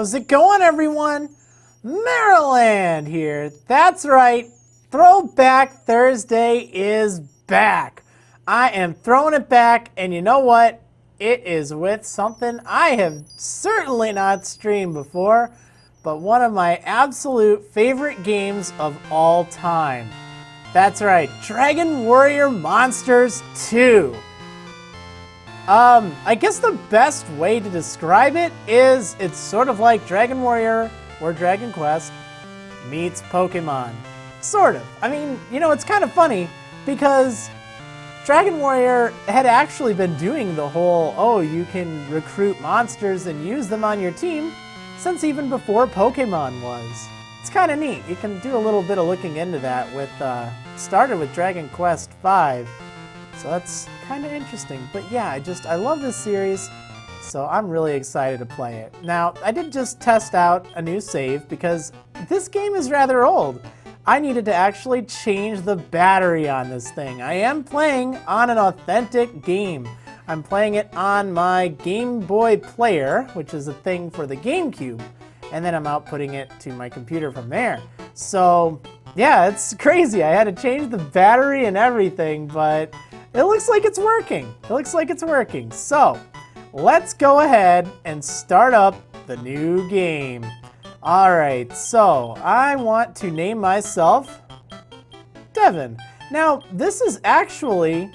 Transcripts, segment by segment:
How's it going, everyone? Marriland here. That's right. Throwback Thursday is back. I am throwing it back, and you know what? It is with something I have certainly not streamed before, but one of my absolute favorite games of all time. That's right, Dragon Warrior Monsters 2. I guess the best way to describe it is it's sort of like Dragon Warrior or Dragon Quest meets Pokemon. Sort of. I mean, you know, it's kind of funny because Dragon Warrior had actually been doing the whole, oh, you can recruit monsters and use them on your team since even before Pokemon was. It's kind of neat. You can do a little bit of looking into that with, started with Dragon Quest V. So that's kind of interesting. But yeah, I love this series, so I'm really excited to play it. Now, I did just test out a new save because this game is rather old. I needed to actually change the battery on this thing. I am playing on an authentic game. I'm playing it on my Game Boy Player, which is a thing for the GameCube, and then I'm outputting it to my computer from there. So yeah, it's crazy. I had to change the battery and everything, but it looks like it's working. It looks like it's working. So let's go ahead and start up the new game. All right, so I want to name myself Devin. Now, this is actually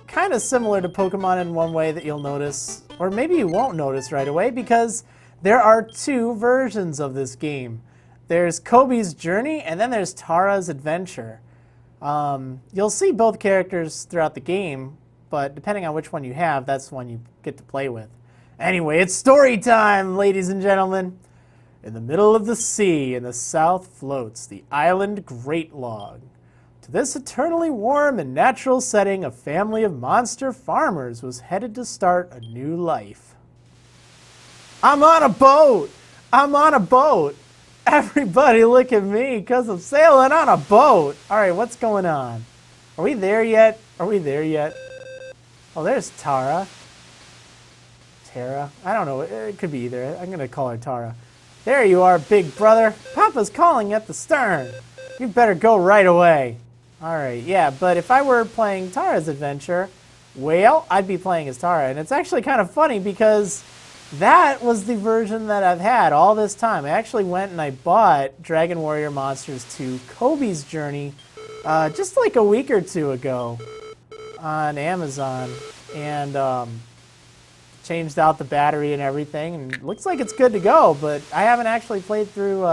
kind of similar to Pokemon in one way that you'll notice, or maybe you won't notice right away, because there are two versions of this game. There's Cobi's Journey, and then there's Tara's Adventure. You'll see both characters throughout the game, but depending on which one you have, that's the one you get to play with. Anyway, it's story time, ladies and gentlemen. In the middle of the sea, in the south floats the island GreatLog. To this eternally warm and natural setting, a family of monster farmers was headed to start a new life. I'm on a boat! I'm on a boat! Everybody look at me, because I'm sailing on a boat! Alright, what's going on? Are we there yet? Are we there yet? Oh, there's Tara. Tara? I don't know. It could be either. I'm going to call her Tara. There you are, big brother. Papa's calling at the stern. You better go right away. Alright, yeah, but if I were playing Tara's Adventure, well, I'd be playing as Tara. And it's actually kind of funny because that was the version that I've had all this time. I actually went and I bought Dragon Warrior Monsters 2 Cobi's Journey just like a week or two ago on Amazon. And changed out the battery and everything, and it looks like it's good to go, but I haven't actually played through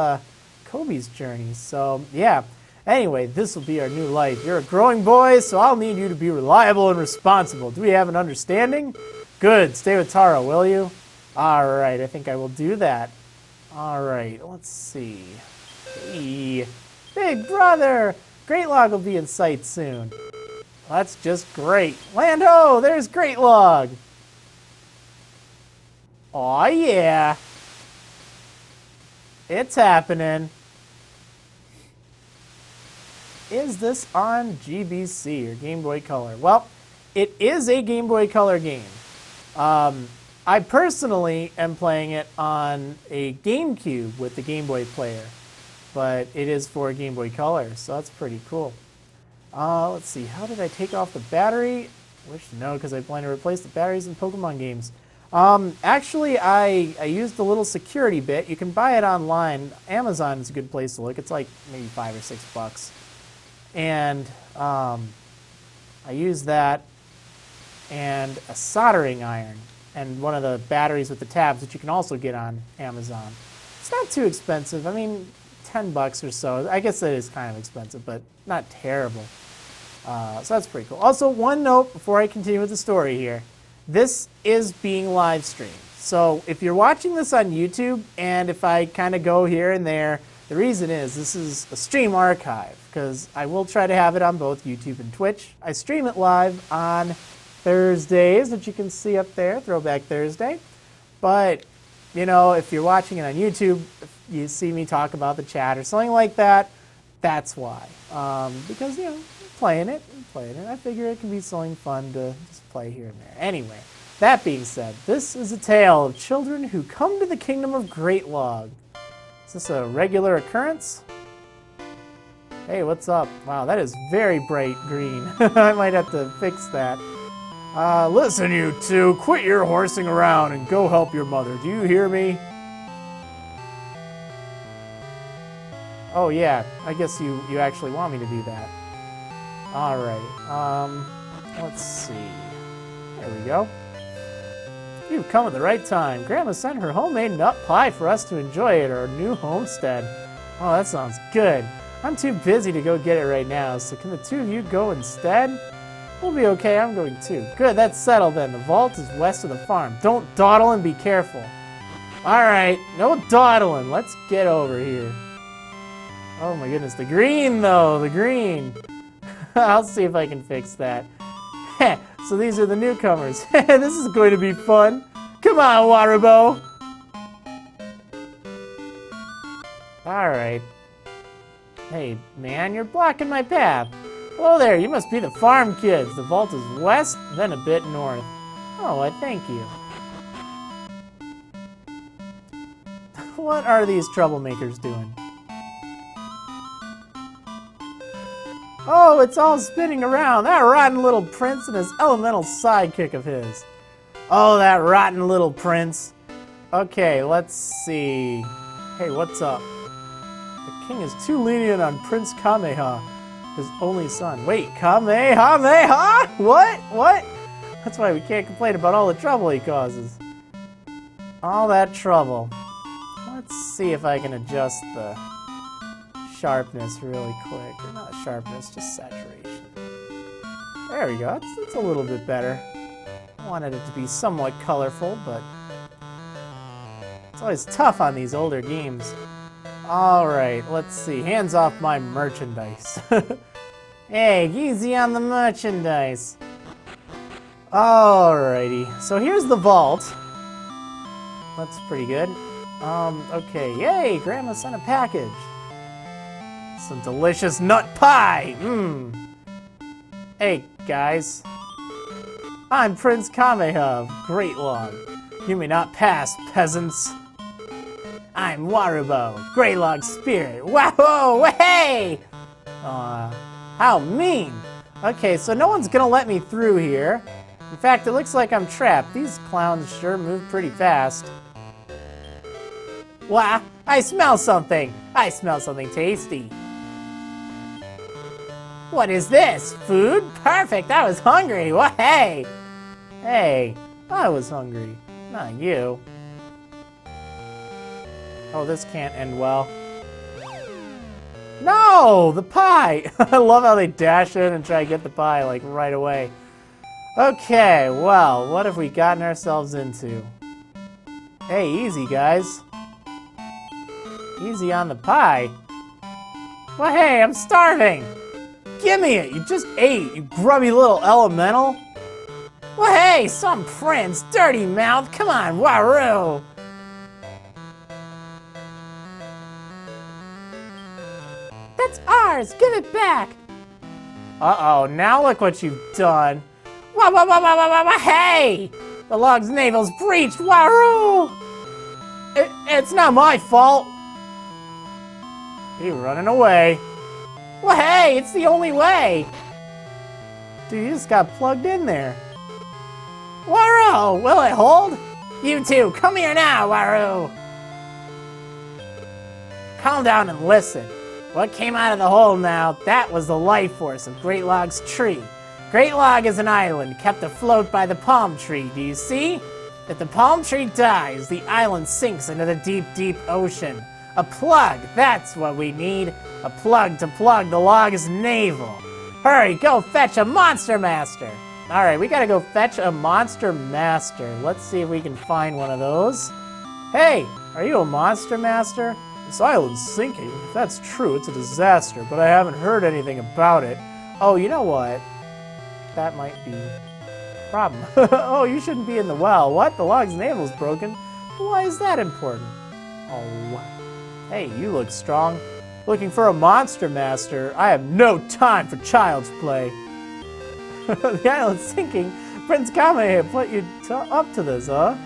Cobi's Journey, so yeah. Anyway, this will be our new life. You're a growing boy, so I'll need you to be reliable and responsible. Do we have an understanding? Good. Stay with Tara, will you? Alright, I think I will do that. Alright, let's see. Hey, big brother! GreatLog will be in sight soon. That's just great. Land ho! There's GreatLog! Aw, yeah. It's happening. Is this on GBC or Game Boy Color? Well, it is a Game Boy Color game. I personally am playing it on a GameCube with the Game Boy player, but it is for Game Boy Color, so that's pretty cool. Let's see, how did I take off the battery? Wish to know, because I plan to replace the batteries in Pokemon games. Actually, I used the little security bit. You can buy it online. Amazon is a good place to look. It's like maybe $5 or $6. And I used that and a soldering iron and one of the batteries with the tabs, which you can also get on Amazon. It's not too expensive. I mean, $10 or so. I guess it is kind of expensive, but not terrible. So that's pretty cool. Also, one note before I continue with the story here. This is being live streamed. So if you're watching this on YouTube, and if I kind of go here and there, the reason is this is a stream archive, because I will try to have it on both YouTube and Twitch. I stream it live on Thursdays, which you can see up there, Throwback Thursday. But, you know, if you're watching it on YouTube, if you see me talk about the chat or something like that, that's why. Because, you know, playing it. I figure it can be something fun to just play here and there. Anyway, That being said, this is a tale of children who come to the kingdom of GreatLog. Is this a regular occurrence? Hey, what's up? Wow, that is very bright green. I might have to fix that. Listen, you two, quit your horsing around and go help your mother. Do you hear me? Oh yeah, I guess you actually want me to do that. Alright, let's see. There we go. You've come at the right time. Grandma sent her homemade nut pie for us to enjoy at our new homestead. Oh, that sounds good. I'm too busy to go get it right now, so can the two of you go instead? We'll be okay, I'm going too. Good, that's settled then. The vault is west of the farm. Don't dawdle and be careful. Alright, no dawdling. Let's get over here. Oh my goodness, the green though, the green. I'll see if I can fix that. So these are the newcomers. This is going to be fun. Come on, Waterbow. Alright. Hey, man, you're blocking my path. Hello there, you must be the farm kids. The vault is west, then a bit north. Oh, I thank you. What are these troublemakers doing? Oh, it's all spinning around. That rotten little prince and his elemental sidekick of his. Oh, that rotten little prince. Okay, let's see. Hey, what's up? The king is too lenient on Prince Kameha, his only son. Wait, Kamehameha? What? That's why we can't complain about all the trouble he causes. All that trouble. Let's see if I can adjust the sharpness really quick. Or not sharpness, just saturation. There we go. That's a little bit better. I wanted it to be somewhat colorful, but it's always tough on these older games. Alright, let's see. Hands off my merchandise. Hey, easy on the merchandise. Alrighty. So here's the vault. That's pretty good. Okay. Yay! Grandma sent a package. Some delicious nut pie! Hey, guys. I'm Prince Kameha of GreatLog. You may not pass, peasants. I'm Warubo, GreatLog Spirit. Whoa, hey! How mean! Okay, so no one's gonna let me through here. In fact, it looks like I'm trapped. These clowns sure move pretty fast. Wah! I smell something! I smell something tasty. What is this? Food? Perfect! I was hungry! Wah, hey! Hey, I was hungry. Not you. Oh, this can't end well. No! The pie! I love how they dash in and try to get the pie, like, right away. Okay, well, what have we gotten ourselves into? Hey, easy, guys. Easy on the pie. Well, hey, I'm starving! Give me it! You just ate, you grubby little elemental! Well, hey, some prince! Dirty mouth! Come on, Waru! That's ours! Give it back! Uh-oh, now look what you've done. Hey! The log's navel's breached! Waru! It's not my fault! You're running away. Well, hey, it's the only way! Dude, you just got plugged in there. Waru! Will it hold? You two, come here now, Waru! Calm down and listen. What came out of the hole now, that was the life force of GreatLog's tree. GreatLog is an island kept afloat by the palm tree, do you see? If the palm tree dies, the island sinks into the deep, deep ocean. A plug, that's what we need. A plug to plug the log's navel. Hurry, go fetch a monster master. Alright, we gotta go fetch a monster master. Let's see if we can find one of those. Hey, are you a monster master? This island's sinking. If that's true, it's a disaster, but I haven't heard anything about it. Oh, you know what? That might be a problem. Oh, you shouldn't be in the well. What? The log's navel's broken? Why is that important? Oh, hey, you look strong. Looking for a monster master? I have no time for child's play. The island's sinking, Prince Kame put you up to this, huh?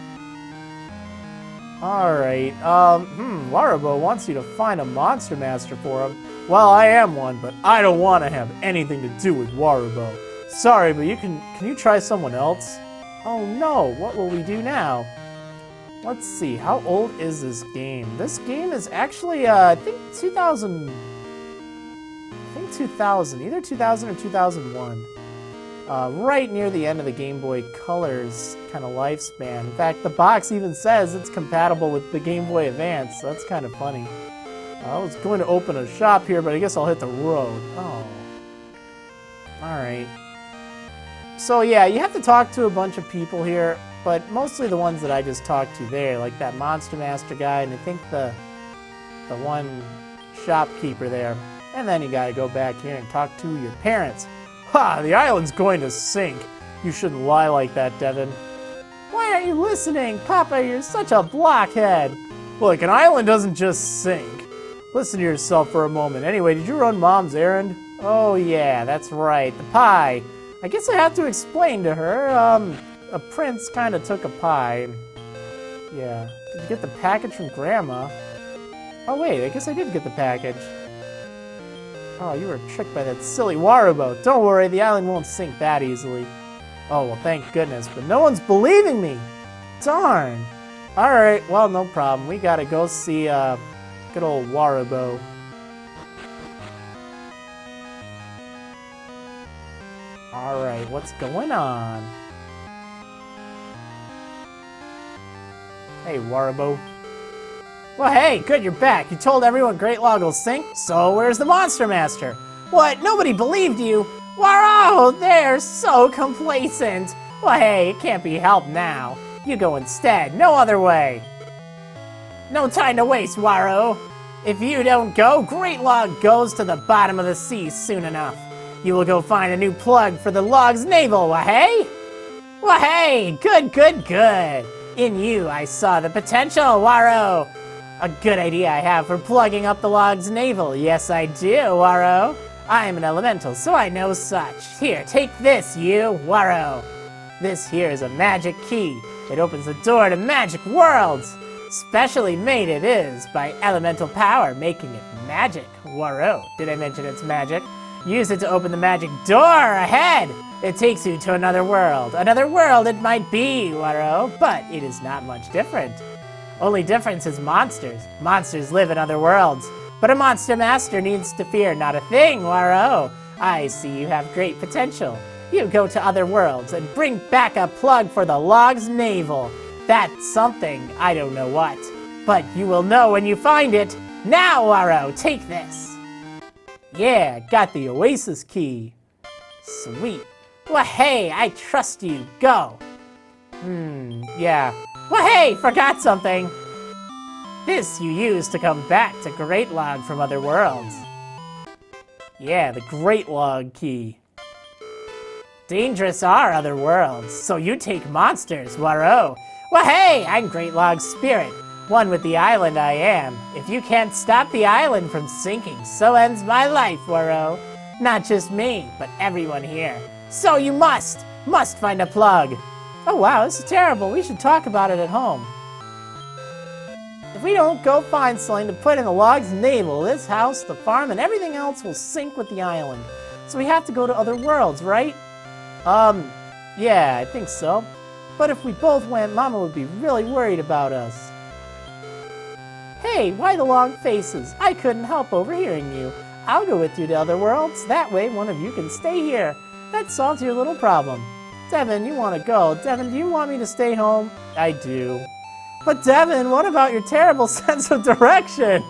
Alright, Warubo wants you to find a monster master for him. Well, I am one, but I don't want to have anything to do with Warubo. Sorry, but can you try someone else? Oh no, what will we do now? Let's see, how old is this game? This game is actually, I think 2000, either 2000 or 2001. Right near the end of the Game Boy Color's kind of lifespan. In fact, the box even says it's compatible with the Game Boy Advance, so that's kind of funny. I was going to open a shop here, but I guess I'll hit the road. Oh. Alright. So yeah, you have to talk to a bunch of people here, but mostly the ones that I just talked to there, like that Monster Master guy, and I think the one shopkeeper there. And then you gotta go back here and talk to your parents. Ha! The island's going to sink. You shouldn't lie like that, Devin. Why aren't you listening? Papa, you're such a blockhead. Look, an island doesn't just sink. Listen to yourself for a moment. Anyway, did you run Mom's errand? Oh yeah, that's right, the pie. I guess I have to explain to her. A prince kind of took a pie. Yeah. Did you get the package from Grandma? Oh wait, I guess I did get the package. Oh, you were tricked by that silly Warubo. Don't worry, the island won't sink that easily. Oh, well, thank goodness, but no one's believing me. Darn. Alright, well, no problem. We gotta go see, good old Warubo. Alright, what's going on? Hey, Warubo. Well, hey, good, you're back. You told everyone GreatLog will sink, so where's the Monster Master? What, nobody believed you? Waro, they're so complacent. Well, hey, it can't be helped now. You go instead, no other way. No time to waste, Waro. If you don't go, GreatLog goes to the bottom of the sea soon enough. You will go find a new plug for the log's navel, wah-hey? Wah-hey, good, good, good. In you, I saw the potential, Waro. A good idea I have for plugging up the log's navel. Yes, I do, Waro. I am an elemental, so I know such. Here, take this, you, Waro. This here is a magic key. It opens the door to magic worlds. Specially made it is by elemental power, making it magic. Waro, did I mention it's magic? Use it to open the magic door ahead. It takes you to another world. Another world it might be, Waro, but it is not much different. Only difference is monsters. Monsters live in other worlds. But a monster master needs to fear not a thing, Waro. I see you have great potential. You go to other worlds and bring back a plug for the log's navel. That's something, I don't know what. But you will know when you find it. Now, Waro, take this. Yeah, got the Oasis key. Sweet. Well, hey, I trust you. Go. Yeah. Well, hey, forgot something. This you use to come back to GreatLog from other worlds. Yeah, the GreatLog key. Dangerous are other worlds, so you take monsters, Waro. Well, hey, I'm GreatLog's spirit. One with the island I am. If you can't stop the island from sinking, so ends my life, Waro. Not just me, but everyone here. So you must find a plug. Oh wow, this is terrible. We should talk about it at home. If we don't go find something to put in the log's navel, this house, the farm, and everything else will sink with the island. So we have to go to other worlds, right? Yeah, I think so. But if we both went, Mama would be really worried about us. Hey, why the long faces? I couldn't help overhearing you. I'll go with you to other worlds. That way, one of you can stay here. That solves your little problem. Devin, you want to go. Devin, do you want me to stay home? I do. But Devin, what about your terrible sense of direction?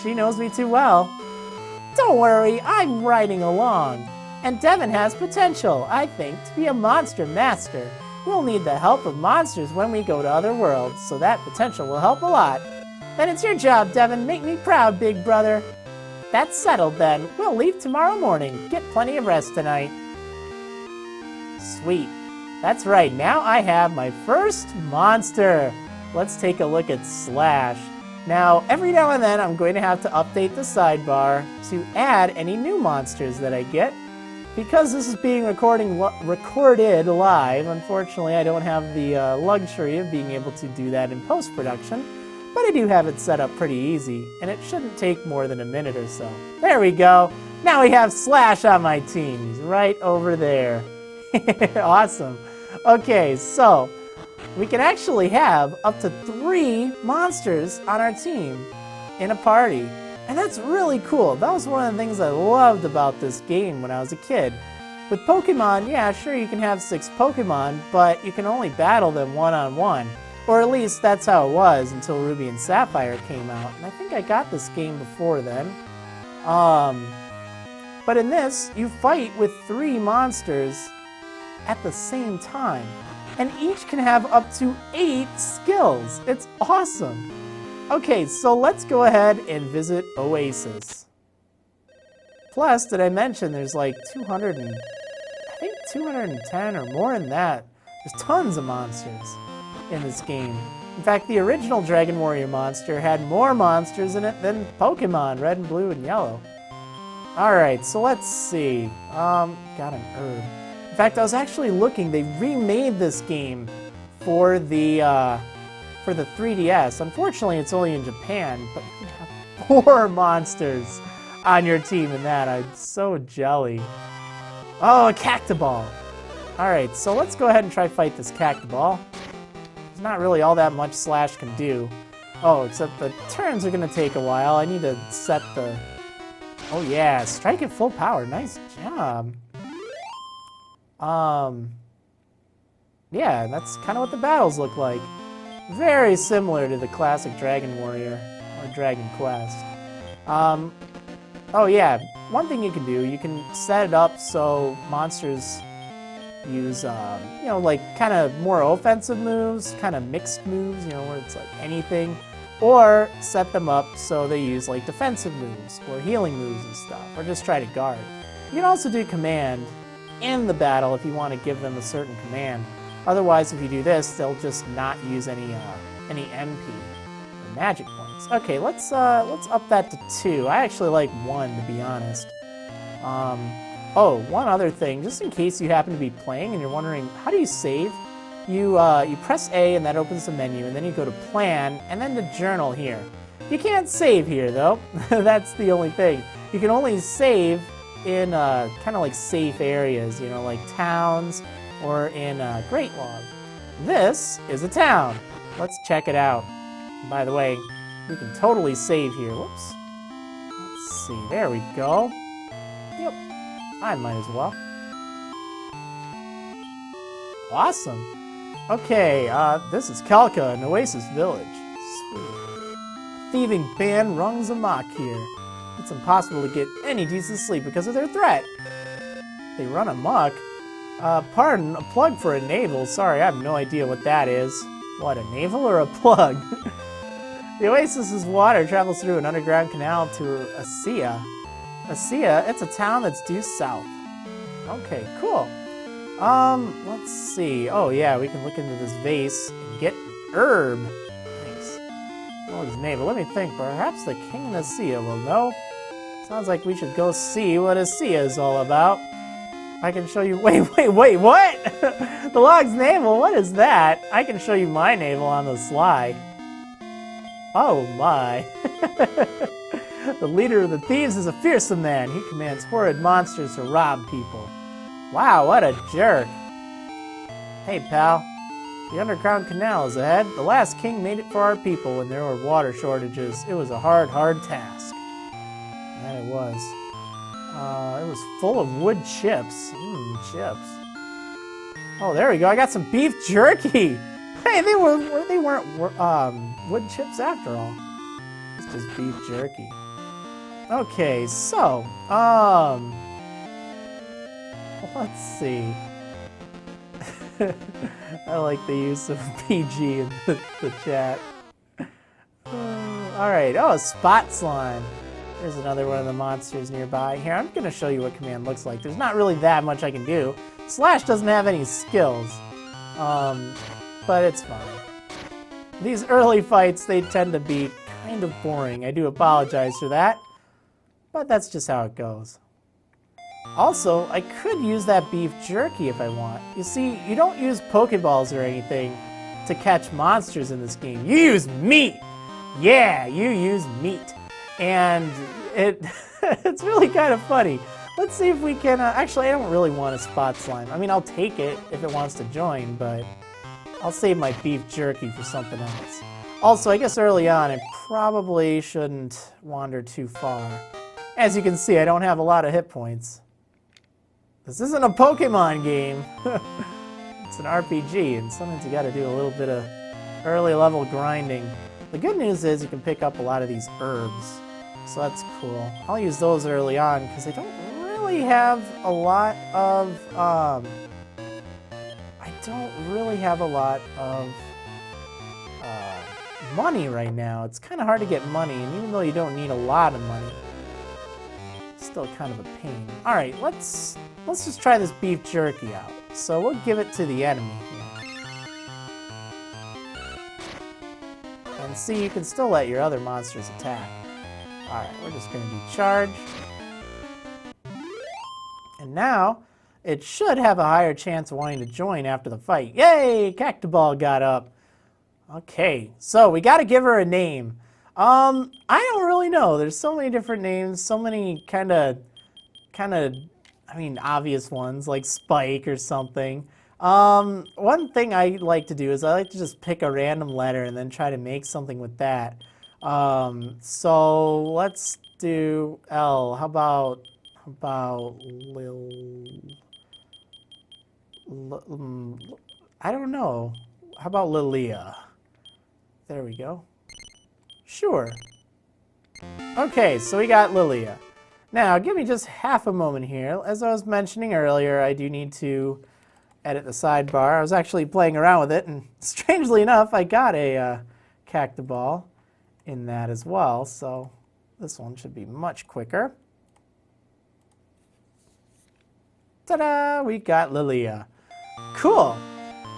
She knows me too well. Don't worry, I'm riding along. And Devin has potential, I think, to be a monster master. We'll need the help of monsters when we go to other worlds, so that potential will help a lot. Then it's your job, Devin. Make me proud, big brother. That's settled then. We'll leave tomorrow morning. Get plenty of rest tonight. Sweet. That's right, now I have my first monster. Let's take a look at Slash. Now, every now and then I'm going to have to update the sidebar to add any new monsters that I get. because this is being recorded live, unfortunately I don't have the luxury of being able to do that in post-production, but I do have it set up pretty easy, and it shouldn't take more than a minute or so. There we go. Now we have Slash on my team. He's right over there. Awesome. Okay, so we can actually have up to 3 monsters on our team in a party. And that's really cool. That was one of the things I loved about this game when I was a kid. With Pokemon, yeah, sure you can have 6 Pokemon, but you can only battle them one-on-one. Or at least that's how it was until Ruby and Sapphire came out. And I think I got this game before then. But in this, you fight with 3 monsters at the same time. And each can have up to 8 skills. It's awesome. Okay, so let's go ahead and visit Oasis. Plus, did I mention there's like 210 or more than that. There's tons of monsters in this game. In fact, the original Dragon Warrior monster had more monsters in it than Pokemon, Red and Blue and Yellow. Alright, so let's see. Got an herb. In fact, I was actually looking, they remade this game for the 3DS. Unfortunately, it's only in Japan, but you have 4 monsters on your team in that. I'm so jelly. Oh, a Cactoball. Alright, so let's go ahead and try fight this Cactoball. There's not really all that much Slash can do. Oh, except the turns are going to take a while. I need to set the... Oh yeah, strike at full power. Nice job. Yeah, that's kind of what the battles look like. Very similar to the classic Dragon Warrior or Dragon Quest. Oh yeah, one thing you can do, you can set it up so monsters use, you know, like kind of more offensive moves, kind of mixed moves, you know, where it's like anything. Or set them up so they use like defensive moves or healing moves and stuff, or just try to guard. You can also do command in the battle if you want to give them a certain command. Otherwise, if you do this, they'll just not use any MP or magic points. Okay, let's up that to 2. I actually like 1 to be honest. Oh, one other thing, just in case you happen to be playing and you're wondering how do you save? You press A and that opens the menu, and then you go to Plan, and then to Journal here. You can't save here, though. That's the only thing. You can only save in kind of like safe areas, you know, like towns or in GreatLog. This is a town. Let's check it out. By the way, we can totally save here. Whoops. Let's see. There we go. Yep. I might as well. Awesome. Okay, this is Kalka, an Oasis village. Sweet. Thieving band runs amok here. It's impossible to get any decent sleep because of their threat. They run amok? Pardon, a plug for a navel. Sorry, I have no idea what that is. What, a navel or a plug? The Oasis's water travels through an underground canal to Asia. Asia, it's a town that's due south. Okay, cool. Let's see. Oh yeah, we can look into this vase and get an herb. Thanks. Oh, his navel. Let me think. Perhaps the king of Asia will know. Sounds like we should go see what Asia is all about. I can show you... Wait, what? The log's navel? What is that? I can show you my navel on the sly. Oh my. The leader of the thieves is a fearsome man. He commands horrid monsters to rob people. Wow, what a jerk. Hey, pal. The underground canal is ahead. The last king made it for our people when there were water shortages. It was a hard task. That it was. It was full of wood chips. Chips. Oh, there we go. I got some beef jerky. Hey, they weren't wood chips after all. It's just beef jerky. Okay, so, let's see. I like the use of PG in the chat. Alright, oh, spot slime. There's another one of the monsters nearby. Here, I'm going to show you what command looks like. There's not really that much I can do. Slash doesn't have any skills, but it's fine. These early fights, they tend to be kind of boring. I do apologize for that, but that's just how it goes. Also, I could use that beef jerky if I want. You see, you don't use Pokeballs or anything to catch monsters in this game. You use meat! Yeah, you use meat. And it's really kind of funny. Let's see if we can, actually I don't really want a spot slime. I mean, I'll take it if it wants to join, but I'll save my beef jerky for something else. Also, I guess early on, I probably shouldn't wander too far. As you can see, I don't have a lot of hit points. This isn't a Pokemon game. It's an RPG, and sometimes you gotta do a little bit of early level grinding. The good news is you can pick up a lot of these herbs, so that's cool. I'll use those early on because I don't really have a lot of, money right now. It's kind of hard to get money, and even though you don't need a lot of money, it's still kind of a pain. All right, let's just try this beef jerky out. So we'll give it to the enemy here. And see, you can still let your other monsters attack. Alright, we're just going to do charge. And now, it should have a higher chance of wanting to join after the fight. Yay! Cactoball got up. Okay, so we got to give her a name. I don't really know. There's so many different names, so many kind of, I mean, obvious ones, like Spike or something. One thing I like to do is I like to just pick a random letter and then try to make something with that. So let's do L. How about Lil? I don't know. How about Lilia? There we go. Sure. Okay, so we got Lilia. Now, give me just half a moment here. As I was mentioning earlier, I do need to edit the sidebar. I was actually playing around with it, and strangely enough, I got a Cactoball in that as well, so this one should be much quicker. Ta-da! We got Lilia. Cool.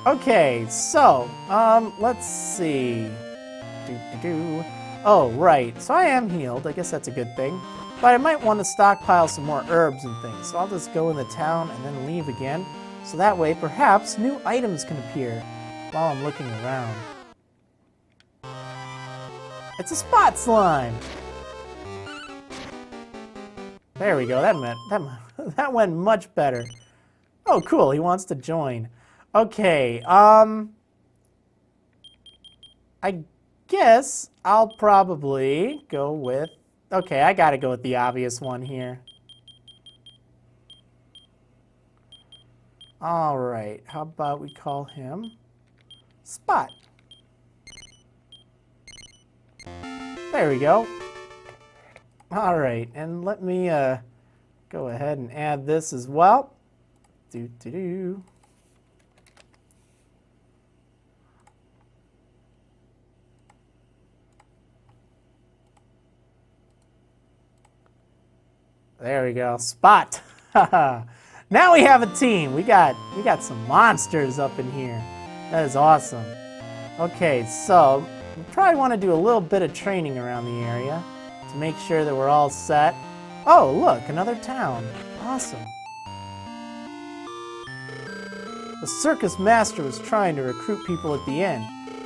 Okay, so, let's see. Oh, right. So I am healed. I guess that's a good thing. But I might want to stockpile some more herbs and things. So I'll just go in the town and then leave again. So that way, perhaps, new items can appear while I'm looking around. It's a spot slime! There we go. That went much better. Oh, cool. He wants to join. Okay, I guess I'll probably go with... Okay, I gotta go with the obvious one here. Alright, how about we call him Spot. There we go. Alright, and let me go ahead and add this as well. There we go, Spot. Now we have a team. We got some monsters up in here. That is awesome. Okay, so we probably want to do a little bit of training around the area to make sure that we're all set. Oh, look, another town. Awesome. The circus master was trying to recruit people at the inn.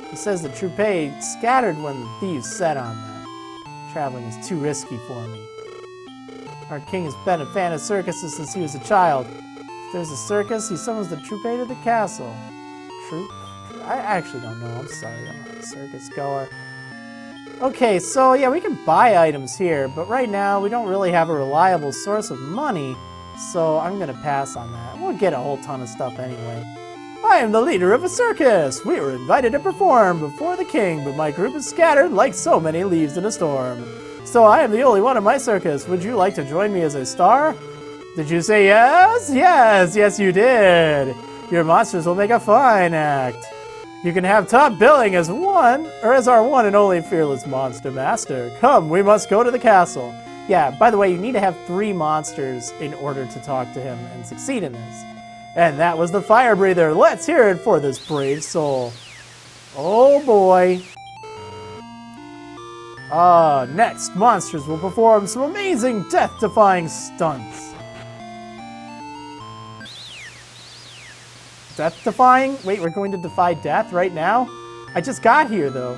He says the troupes scattered when the thieves set on them. Traveling is too risky for me. Our king has been a fan of circuses since he was a child. If there's a circus, he summons the troupe to the castle. Troupe? I actually don't know. I'm sorry. I'm not a circus goer. Okay, so yeah, we can buy items here, but right now we don't really have a reliable source of money, so I'm going to pass on that. We'll get a whole ton of stuff anyway. I am the leader of a circus. We were invited to perform before the king, but my group is scattered like so many leaves in a storm. So I am the only one in my circus. Would you like to join me as a star? Did you say yes? Yes, yes you did. Your monsters will make a fine act. You can have top billing as our one and only fearless monster master. Come, we must go to the castle. Yeah, by the way, you need to have 3 monsters in order to talk to him and succeed in this. And that was the fire breather. Let's hear it for this brave soul. Oh boy. Next, monsters will perform some amazing death-defying stunts. Death-defying? Wait, we're going to defy death right now? I just got here, though.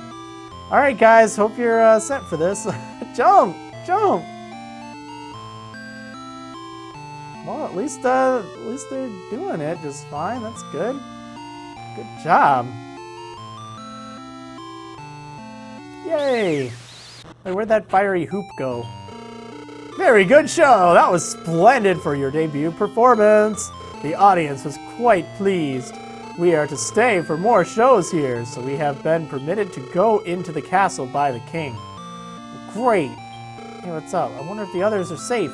All right, guys, hope you're set for this. Jump! Jump! Well, at least they're doing it just fine. That's good. Good job. Yay! Wait, where'd that fiery hoop go? Very good show! That was splendid for your debut performance. The audience was quite pleased. We are to stay for more shows here, so we have been permitted to go into the castle by the king. Great! Hey, what's up? I wonder if the others are safe.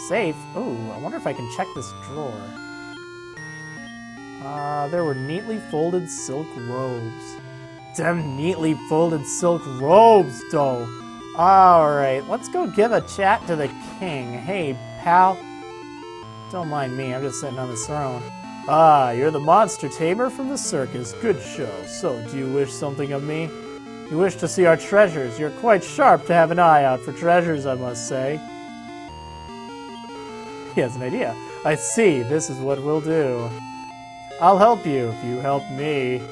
Safe? Ooh, I wonder if I can check this drawer. There were neatly folded silk robes. Them neatly folded silk robes, though. Alright, let's go give a chat to the king. Hey, pal. Don't mind me, I'm just sitting on the throne. Ah, you're the monster tamer from the circus. Good show. So, do you wish something of me? You wish to see our treasures. You're quite sharp to have an eye out for treasures, I must say. He has an idea. I see. This is what we'll do. I'll help you if you help me.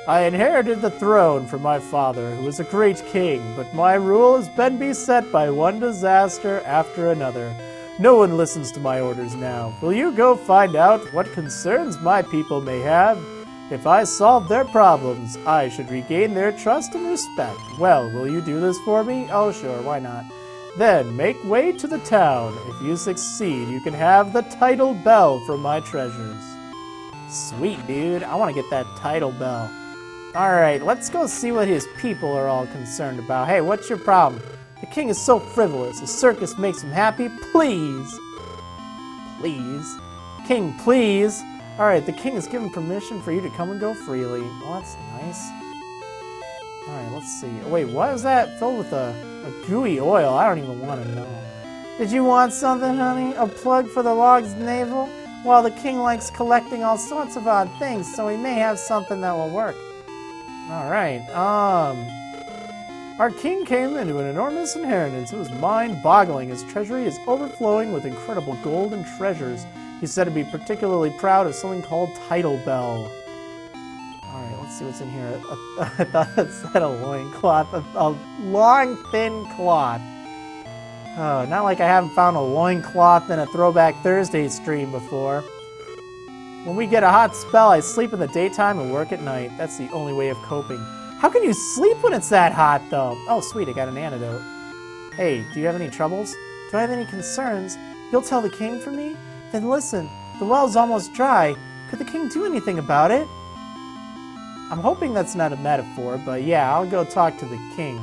I inherited the throne from my father, who was a great king, but my rule has been beset by one disaster after another. No one listens to my orders now. Will you go find out what concerns my people may have? If I solve their problems, I should regain their trust and respect. Well, will you do this for me? Oh, sure, why not? Then make way to the town. If you succeed, you can have the title bell from my treasures. Sweet, dude. I want to get that title bell. Alright, let's go see what his people are all concerned about. Hey, what's your problem? The king is so frivolous. The circus makes him happy. Please. Please. King, please. Alright, the king has given permission for you to come and go freely. Well, that's nice. Alright, let's see. Oh, wait, what is that filled with a gooey oil? I don't even want to know. Did you want something, honey? A plug for the log's navel? Well, the king likes collecting all sorts of odd things, so he may have something that will work. Alright, our king came into an enormous inheritance. It was mind-boggling. His treasury is overflowing with incredible gold and treasures. He's said to be particularly proud of something called Title Bell. Alright, let's see what's in here. I thought it said a loincloth. A long, thin cloth. Oh, not like I haven't found a loincloth in a Throwback Thursday stream before. When we get a hot spell, I sleep in the daytime and work at night. That's the only way of coping. How can you sleep when it's that hot, though? Oh, sweet, I got an antidote. Hey, do you have any troubles? Do I have any concerns? You'll tell the king for me? Then listen, the well's almost dry. Could the king do anything about it? I'm hoping that's not a metaphor, but yeah, I'll go talk to the king.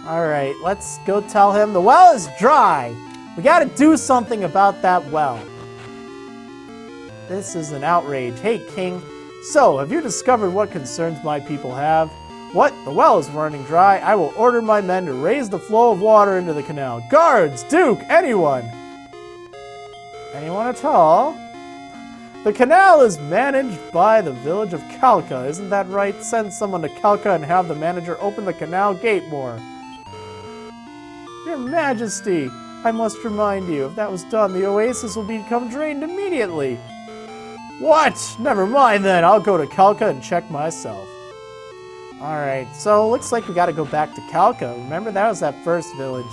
Alright, let's go tell him the well is dry. We gotta do something about that well. This is an outrage. Hey, king. So, have you discovered what concerns my people have? What? The well is running dry. I will order my men to raise the flow of water into the canal. Guards! Duke! Anyone! Anyone at all? The canal is managed by the village of Calca. Isn't that right? Send someone to Calca and have the manager open the canal gate more. Your Majesty, I must remind you, if that was done, the Oasis will become drained immediately. What? Never mind then. I'll go to Calca and check myself. Alright, so looks like we gotta go back to Calca. Remember, that was that first village.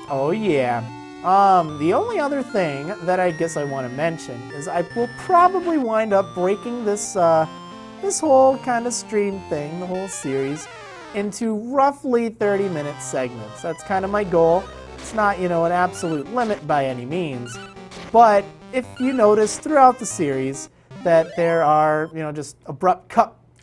Oh yeah. The only other thing that I guess I want to mention is I will probably wind up breaking this, this whole kind of stream thing, the whole series, into roughly 30-minute segments. That's kind of my goal. It's not, you know, an absolute limit by any means. But if you notice throughout the series that there are, you know, just abrupt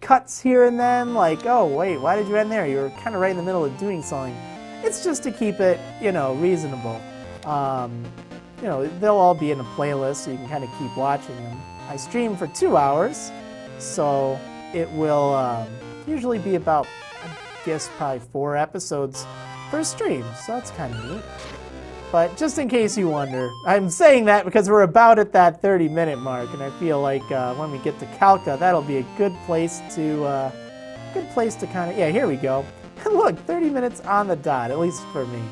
cuts here and then, like, oh, wait, why did you end there? You were kind of right in the middle of doing something. It's just to keep it, you know, reasonable. You know, they'll all be in a playlist, so you can kind of keep watching them. I stream for 2 hours, so it will usually be about, I guess, probably 4 episodes per stream, so that's kind of neat. But just in case you wonder, I'm saying that because we're about at that 30-minute mark, and I feel like when we get to Calca, that'll be a good place to kind of, yeah, here we go. Look, 30 minutes on the dot, at least for me.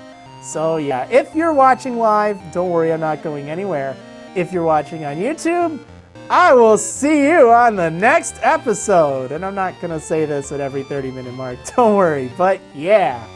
So yeah, if you're watching live, don't worry, I'm not going anywhere. If you're watching on YouTube, I will see you on the next episode. And I'm not going to say this at every 30-minute mark, don't worry, but yeah.